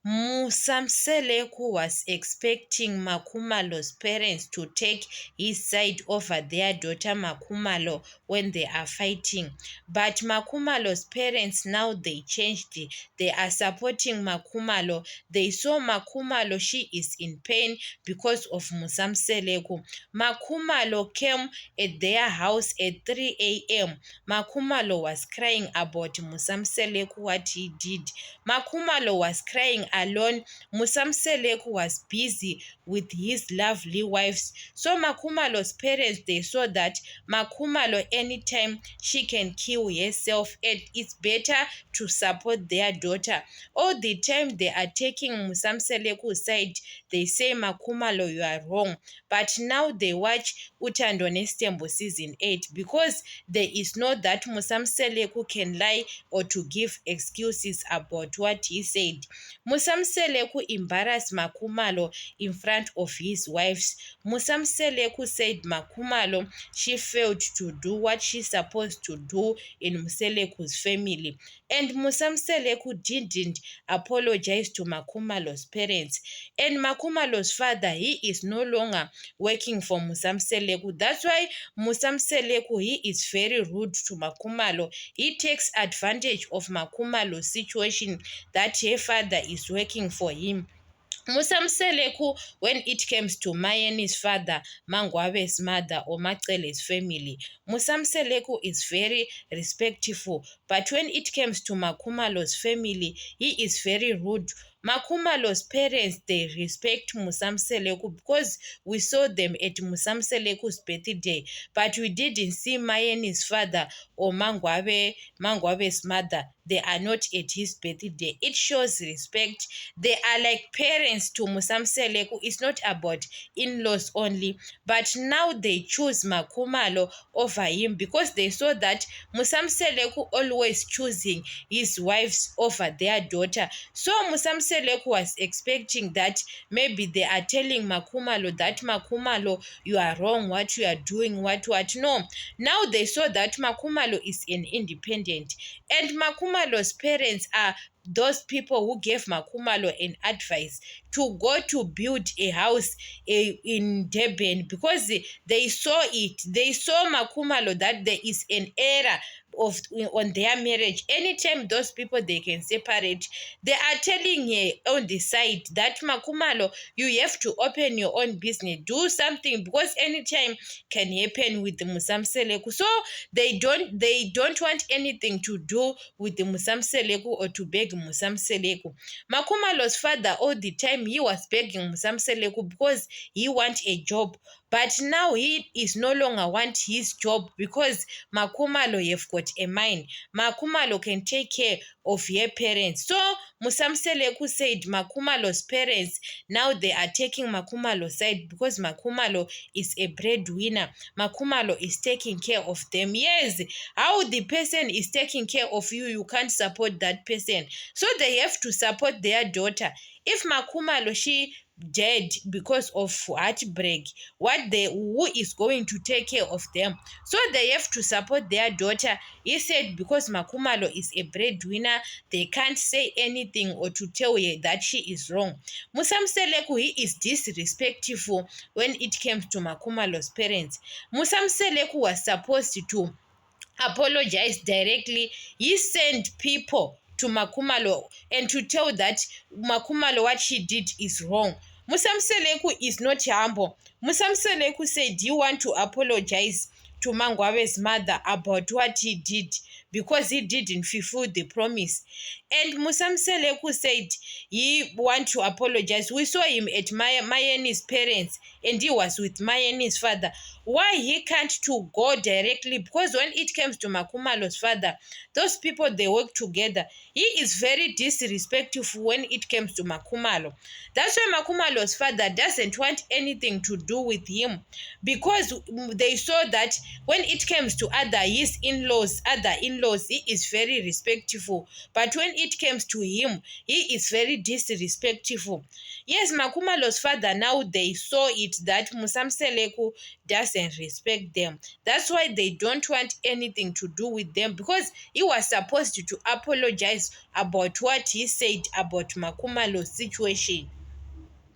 Musamseleku was expecting Makumalo's parents to take his side over their daughter Makumalo when they are fighting. But Makumalo's parents now they changed it. They are supporting Makumalo. They saw Makumalo, she is in pain because of Musamseleku. Makumalo came at their house at 3 a.m. Makumalo was crying about Musamseleku, what he did. Makumalo was crying alone. Musamseleku was busy with his lovely wives. So Makumalo's parents, they saw that Makumalo, anytime she can kill herself, and it's better to support their daughter. All the time they are taking Musamseleku's side, they say, Makumalo, you are wrong. But now they watch Utando Nestembo season 8 because there is no that Musamseleku can lie or to give excuses about what he said. Musamseleku embarrassed Makumalo in front of his wives. Musamseleku said Makumalo, she failed to do what she's supposed to do in Museleku's family. And Musamseleku didn't apologize to Makumalo's parents. And Makumalo's father, he is no longer working for Musamseleku. That's why Musamseleku, he is very rude to Makumalo. He takes advantage of Makumalo's situation that her father is working for him. Musamseleku, when it comes to Mayeni's father, Mangwabe's mother, or Macele's family, Musamseleku is very respectful. But when it comes to Makumalo's family, he is very rude. Makumalo's parents, they respect Musamseleku because we saw them at Musamseleku's birthday, but we didn't see Mayeni's father or Mangwabe's mother. They are not at his birthday. It shows respect. They are like parents to Musamseleku. It's not about in-laws only, but now they choose Makumalo over him because they saw that Musamseleku always choosing his wives over their daughter. So Musamseleku was expecting that maybe they are telling Makumalo that Makumalo, you are wrong, what you are doing, what. No. Now they saw that Makumalo is an independent, and Makumalo's parents are those people who gave Makumalo an advice to go to build a house in Durban because they saw it. They saw Makumalo that there is an error of on their marriage. Anytime those people they can separate, they are telling her on the side that Makumalo, you have to open your own business, do something, because anytime can happen with the Musamseleku. So they don't want anything to do with the Musamseleku or to beg Musamseleku. Makumalo's father all the time he was begging Musamseleku because he want a job, but now he is no longer want his job because Makumalo have got a mind. Makumalo can take care of her parents. So Musamseleku said Makumalo's parents now they are taking Makumalo's side because Makumalo is a breadwinner. Makumalo is taking care of them. Yes, how the person is taking care of you, you can't support that person. So they have to support their daughter. If Makumalo she dead because of heartbreak, who is going to take care of them? So they have to support their daughter. He said because Makumalo is a breadwinner, they can't say anything or to tell her that she is wrong. Musamseleku, he is disrespectful when it comes to Makumalo's parents. Musamseleku was supposed to apologize directly. He sent people to Makumalo and to tell that Makumalo what she did is wrong. Musamseleku is not humble. Musamseleku said you want to apologize to Mangwabe's mother about what he did because he didn't fulfill the promise. And Musamseleku said he want to apologize. We saw him at Mayeni's parents and he was with Mayeni's father. Why he can't to go directly? Because when it comes to Makumalo's father, those people they work together. He is very disrespectful when it comes to Makumalo. That's why Makumalo's father doesn't want anything to do with him because they saw that when it comes to his other in-laws, he is very respectful. But when it comes to him, he is very disrespectful. Yes, Makumalo's father now they saw it out that Musamseleku doesn't respect them. That's why they don't want anything to do with them, because he was supposed to apologize about what he said about Makumalo's situation.